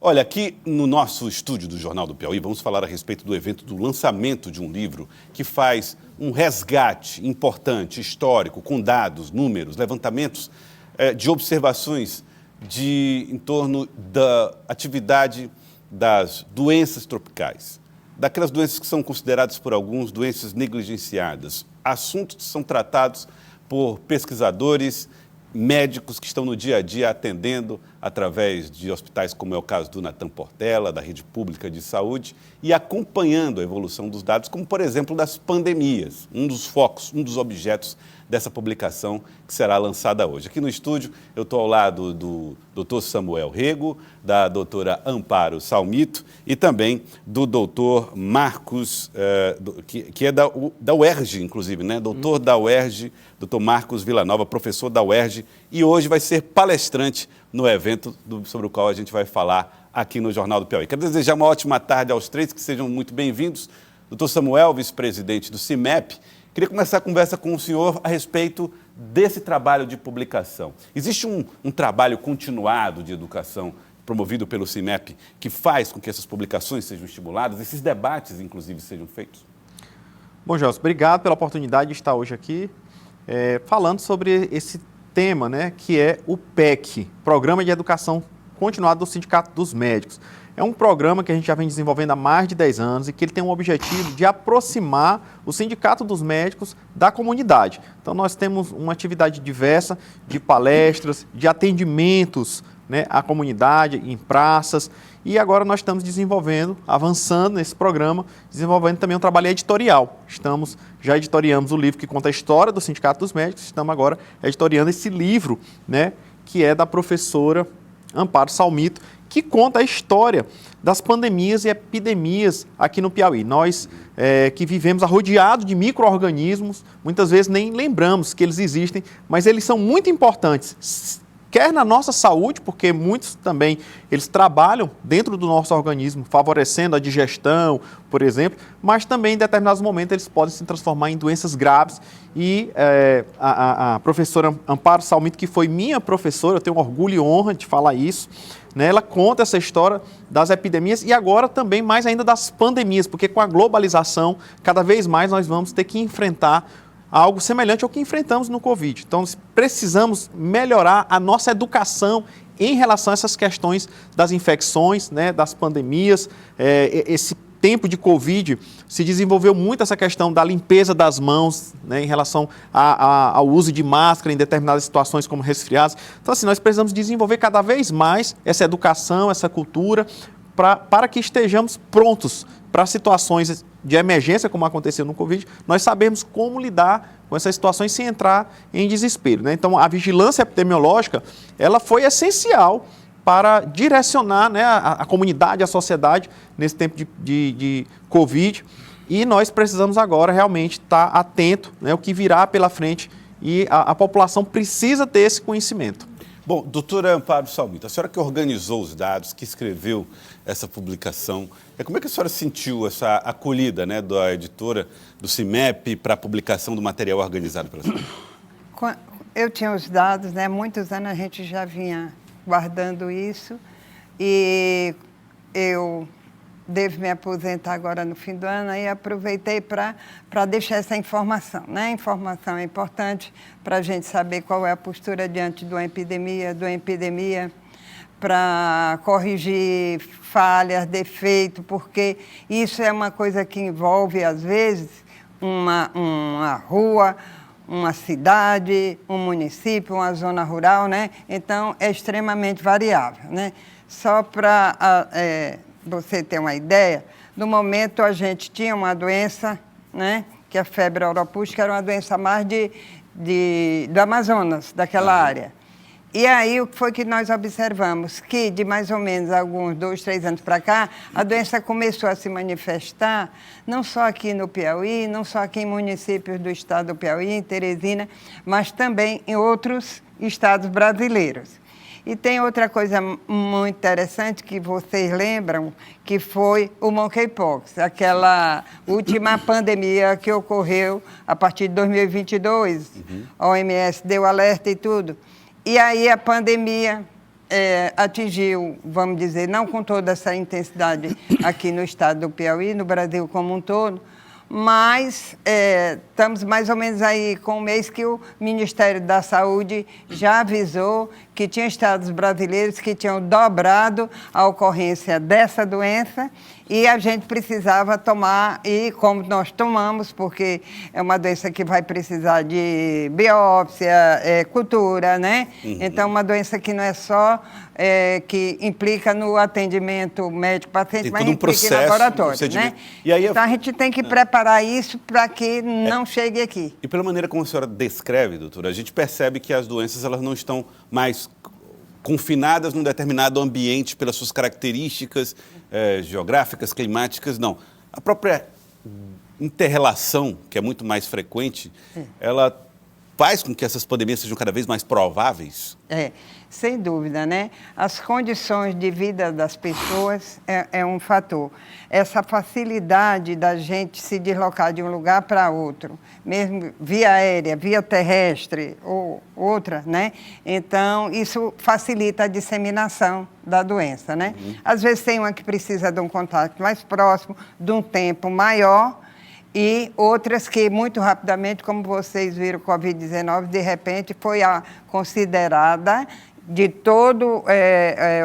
Olha, aqui no nosso estúdio do Jornal do Piauí, vamos falar a respeito do evento do lançamento de um livro que faz um resgate importante, histórico, com dados, números, levantamentos de observações em torno da atividade das doenças tropicais, daquelas doenças que são consideradas por alguns doenças negligenciadas, assuntos que são tratados por pesquisadores, médicos que estão no dia a dia atendendo através de hospitais, como é o caso do Natan Portela, da Rede Pública de Saúde, e acompanhando a evolução dos dados, como, por exemplo, das pandemias, um dos focos, um dos objetos dessa publicação que será lançada hoje. Aqui no estúdio, eu estou ao lado do Dr. Samuel Rego, da doutora Amparo Salmito e também do doutor Marcos, que é da UERJ, inclusive, né? Doutor da UERJ, doutor Marcos Villanova, professor da UERJ, e hoje vai ser palestrante no evento sobre o qual a gente vai falar aqui no Jornal do Piauí. Quero desejar uma ótima tarde aos três, que sejam muito bem-vindos. Doutor Samuel, vice-presidente do CIMEP, queria começar a conversa com o senhor a respeito desse trabalho de publicação. Existe um trabalho continuado de educação promovido pelo CIMEP que faz com que essas publicações sejam estimuladas, esses debates, inclusive, sejam feitos? Bom, Gelson, obrigado pela oportunidade de estar hoje aqui falando sobre esse tema, né, que é o PEC, Programa de Educação Continuada do Sindicato dos Médicos. É um programa que a gente já vem desenvolvendo há mais de 10 anos e que ele tem um objetivo de aproximar o Sindicato dos Médicos da comunidade. Então, nós temos uma atividade diversa de palestras, de atendimentos, né, à comunidade, em praças, e agora nós estamos desenvolvendo, avançando nesse programa, desenvolvendo também um trabalho editorial. Já editoriamos o livro que conta a história do Sindicato dos Médicos, estamos agora editoriando esse livro, né, que é da professora Amparo Salmito, que conta a história das pandemias e epidemias aqui no Piauí. Nós que vivemos rodeados de micro-organismos, muitas vezes nem lembramos que eles existem, mas eles são muito importantes, quer na nossa saúde, porque muitos também eles trabalham dentro do nosso organismo, favorecendo a digestão, por exemplo, mas também em determinados momentos eles podem se transformar em doenças graves. E a professora Amparo Salmito, que foi minha professora, eu tenho orgulho e honra de falar isso, né? Ela conta essa história das epidemias e agora também mais ainda das pandemias, porque com a globalização, cada vez mais nós vamos ter que enfrentar algo semelhante ao que enfrentamos no Covid. Então, precisamos melhorar a nossa educação em relação a essas questões das infecções, né, das pandemias. Esse tempo de Covid se desenvolveu muito essa questão da limpeza das mãos, né, em relação ao uso de máscara em determinadas situações como resfriados. Então, assim, nós precisamos desenvolver cada vez mais essa educação, essa cultura, para que estejamos prontos para situações de emergência, como aconteceu no Covid, nós sabemos como lidar com essas situações sem entrar em desespero, né? Então, a vigilância epidemiológica, ela foi essencial para direcionar, né, a comunidade, a sociedade, nesse tempo de Covid, e nós precisamos agora realmente estar atento, né, o que virá pela frente, e a população precisa ter esse conhecimento. Bom, doutora Amparo Salmito, a senhora que organizou os dados, que escreveu essa publicação, como é que a senhora sentiu essa acolhida, né, da editora do CIMEP para a publicação do material organizado pela senhora? Eu tinha os dados, né, muitos anos a gente já vinha guardando isso e eu devo me aposentar agora no fim do ano, aí aproveitei para deixar essa informação, né? A informação é importante para a gente saber qual é a postura diante de uma epidemia, para corrigir falhas, defeitos, porque isso é uma coisa que envolve, às vezes, uma rua, uma cidade, um município, uma zona rural, né? Então, é extremamente variável, né? Só para você ter uma ideia, no momento a gente tinha uma doença, né, que é a febre auropus, que era uma doença mais do Amazonas, daquela área. E aí, o que foi que nós observamos? Que de mais ou menos alguns 2, 3 anos para cá, a doença começou a se manifestar, não só aqui no Piauí, não só aqui em municípios do estado do Piauí, em Teresina, mas também em outros estados brasileiros. E tem outra coisa muito interessante que vocês lembram, que foi o monkeypox, aquela última pandemia que ocorreu a partir de 2022. A OMS deu alerta e tudo. E aí a pandemia atingiu, vamos dizer, não com toda essa intensidade aqui no estado do Piauí, no Brasil como um todo, mas estamos mais ou menos aí com um mês que o Ministério da Saúde já avisou que tinha estados brasileiros que tinham dobrado a ocorrência dessa doença e a gente precisava tomar, e como nós tomamos, porque é uma doença que vai precisar de biópsia, cultura, né? Uhum. Então, uma doença que não é só que implica no atendimento médico-paciente, mas implica em laboratório, né? E aí, então, a gente tem que preparar isso para que não chegue aqui. E pela maneira como a senhora descreve, doutora, a gente percebe que as doenças elas não estão mais confinadas num determinado ambiente pelas suas características geográficas, climáticas, não. A própria inter-relação, que é muito mais frequente, ela faz com que essas pandemias sejam cada vez mais prováveis? Sem dúvida, né? As condições de vida das pessoas é um fator. Essa facilidade da gente se deslocar de um lugar para outro, mesmo via aérea, via terrestre ou outra, né? Então, isso facilita a disseminação da doença, né? Uhum. Às vezes tem uma que precisa de um contato mais próximo, de um tempo maior, e outras que, muito rapidamente, como vocês viram, o Covid-19, de repente, foi considerada, de todos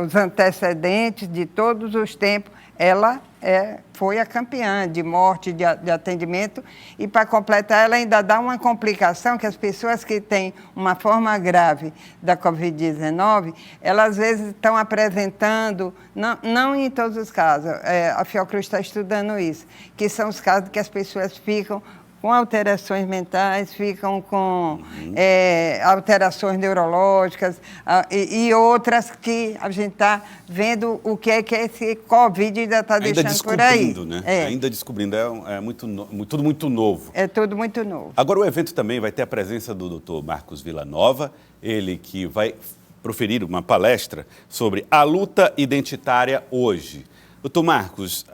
os antecedentes, de todos os tempos, ela foi a campeã de morte, de atendimento, e, para completar, ela ainda dá uma complicação que as pessoas que têm uma forma grave da Covid-19, elas às vezes estão apresentando, não em todos os casos, a Fiocruz está estudando isso, que são os casos que as pessoas ficam com alterações mentais, ficam com alterações neurológicas e outras que a gente está vendo o que é esse Covid ainda está deixando por aí. Né? Ainda descobrindo, tudo muito novo. É tudo muito novo. Agora o evento também vai ter a presença do Dr. Marcos Villanova, ele que vai proferir uma palestra sobre a luta identitária hoje. Doutor Marcos,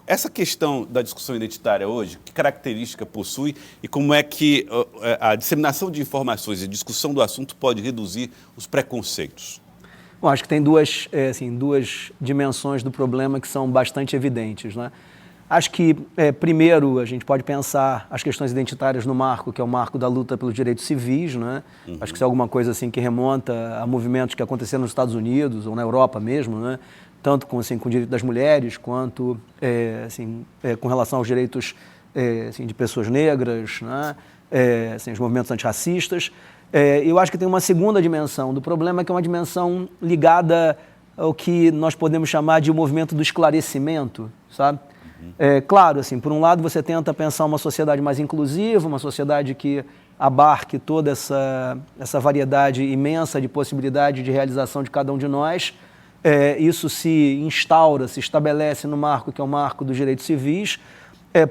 essa questão da discussão identitária hoje, que característica possui e como é que a disseminação de informações e a discussão do assunto pode reduzir os preconceitos? Bom, acho que tem duas dimensões do problema que são bastante evidentes, né? Acho que, primeiro, a gente pode pensar as questões identitárias no marco, que é o marco da luta pelos direitos civis, né? Uhum. Acho que isso é alguma coisa assim que remonta a movimentos que aconteceram nos Estados Unidos ou na Europa mesmo, né? Tanto com o direito das mulheres, quanto com relação aos direitos de pessoas negras, né? Os movimentos antirracistas. Eu acho que tem uma segunda dimensão do problema, que é uma dimensão ligada ao que nós podemos chamar de movimento do esclarecimento, sabe? Claro, por um lado você tenta pensar uma sociedade mais inclusiva, uma sociedade que abarque toda essa variedade imensa de possibilidade de realização de cada um de nós. Isso se instaura, se estabelece no marco que é o marco dos direitos civis.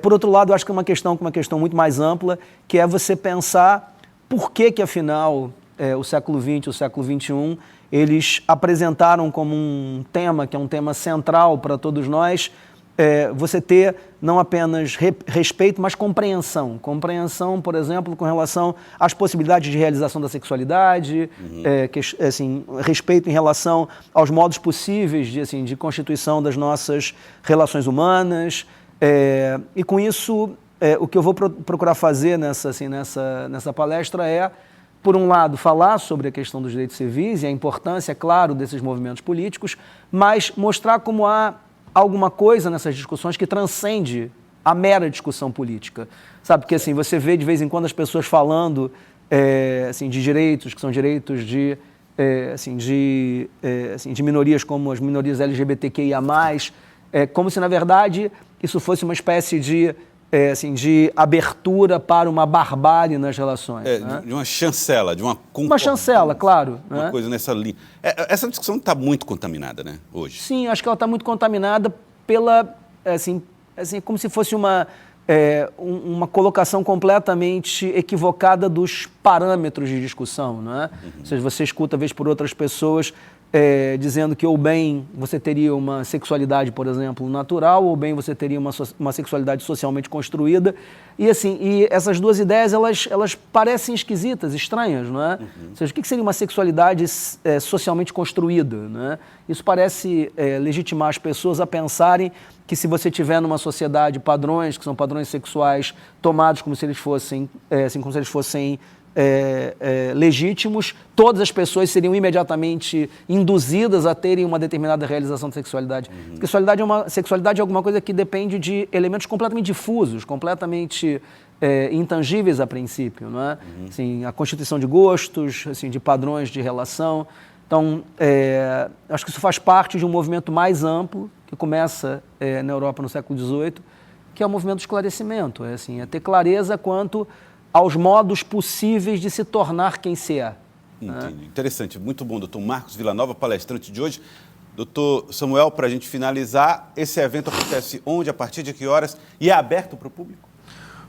Por outro lado, acho que é uma questão muito mais ampla, que é você pensar por que afinal, o século XX e o século XXI, eles apresentaram como um tema, que é um tema central para todos nós, você ter não apenas respeito, mas compreensão. Compreensão, por exemplo, com relação às possibilidades de realização da sexualidade, respeito em relação aos modos possíveis de constituição das nossas relações humanas. E com isso, o que eu vou procurar fazer nessa palestra é, por um lado, falar sobre a questão dos direitos civis e a importância, claro, desses movimentos políticos, mas mostrar como há alguma coisa nessas discussões que transcende a mera discussão política. Sabe, porque você vê de vez em quando as pessoas falando de direitos, que são direitos de minorias como as minorias LGBTQIA+, como se, na verdade, isso fosse uma espécie de abertura para uma barbárie nas relações. Né? De uma chancela, de uma concordância. Uma chancela, claro. Uma coisa nessa linha. Essa discussão está muito contaminada, né, hoje? Sim, acho que ela está muito contaminada pela, como se fosse uma colocação completamente equivocada dos parâmetros de discussão, não é? Ou seja, você escuta, vez por outras pessoas dizendo que ou bem você teria uma sexualidade, por exemplo, natural, ou bem você teria uma sexualidade socialmente construída. E assim, e essas duas ideias, elas parecem esquisitas, estranhas, não é? Ou seja, o que seria uma sexualidade socialmente construída, né? Isso parece legitimar as pessoas a pensarem que se você tiver numa sociedade padrões, que são padrões sexuais tomados como se eles fossem, legítimos, todas as pessoas seriam imediatamente induzidas a terem uma determinada realização de sexualidade. Porque sexualidade é alguma coisa que depende de elementos completamente difusos, completamente intangíveis a princípio, não é? Assim, a constituição de gostos, assim, de padrões de relação. Então, acho que isso faz parte de um movimento mais amplo, que começa na Europa no século XVIII, que é o movimento do esclarecimento, é ter clareza quanto aos modos possíveis de se tornar quem se é. Entendi. Interessante, muito bom, doutor Marcos Villanova, palestrante de hoje. Doutor Samuel, para a gente finalizar, esse evento acontece onde, a partir de que horas e é aberto para o público?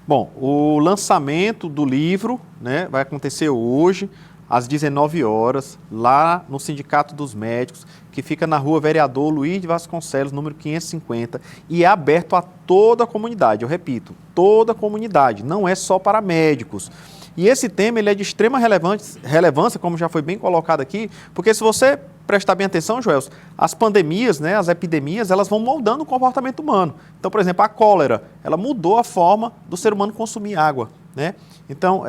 Bom, o lançamento do livro, né, vai acontecer hoje, às 19 horas, lá no Sindicato dos Médicos, que fica na rua Vereador Luiz de Vasconcelos, número 550, e é aberto a toda a comunidade, eu repito, toda a comunidade, não é só para médicos. E esse tema ele é de extrema relevância, como já foi bem colocado aqui, porque se você prestar bem atenção, Joelson, as pandemias, né, as epidemias, elas vão moldando o comportamento humano. Então, por exemplo, a cólera, ela mudou a forma do ser humano consumir água, né? Então,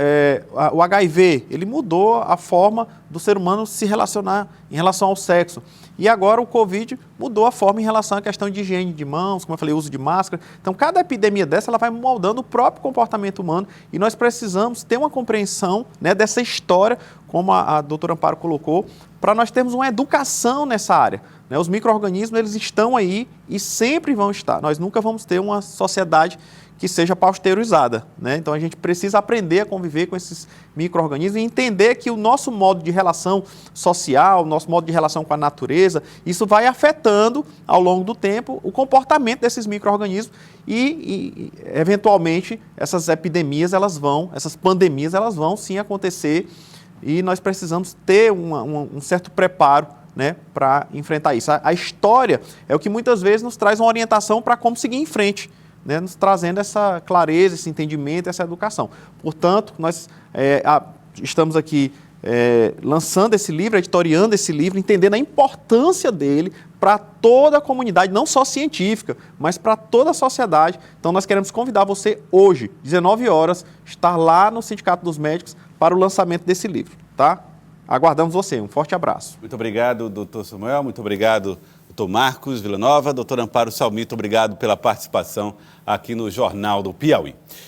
o HIV, ele mudou a forma do ser humano se relacionar em relação ao sexo. E agora o Covid mudou a forma em relação à questão de higiene de mãos, como eu falei, uso de máscara. Então, cada epidemia dessa, ela vai moldando o próprio comportamento humano e nós precisamos ter uma compreensão, né, dessa história, como a doutora Amparo colocou, para nós termos uma educação nessa área, né? Os micro-organismos, eles estão aí e sempre vão estar. Nós nunca vamos ter uma sociedade que seja pasteurizada, né? Então a gente precisa aprender a conviver com esses micro-organismos e entender que o nosso modo de relação social, o nosso modo de relação com a natureza, isso vai afetando ao longo do tempo o comportamento desses micro-organismos e eventualmente essas epidemias, essas pandemias, elas vão sim acontecer e nós precisamos ter um certo preparo, né, para enfrentar isso. A história é o que muitas vezes nos traz uma orientação para como seguir em frente, né, nos trazendo essa clareza, esse entendimento, essa educação. Portanto, nós estamos aqui lançando esse livro, editoriando esse livro, entendendo a importância dele para toda a comunidade, não só científica, mas para toda a sociedade. Então, nós queremos convidar você hoje, 19 horas, estar lá no Sindicato dos Médicos para o lançamento desse livro, tá? Aguardamos você. Um forte abraço. Muito obrigado, doutor Samuel. Muito obrigado, doutor Marcos Villanova. Doutor Amparo Salmito, obrigado pela participação aqui no Jornal do Piauí.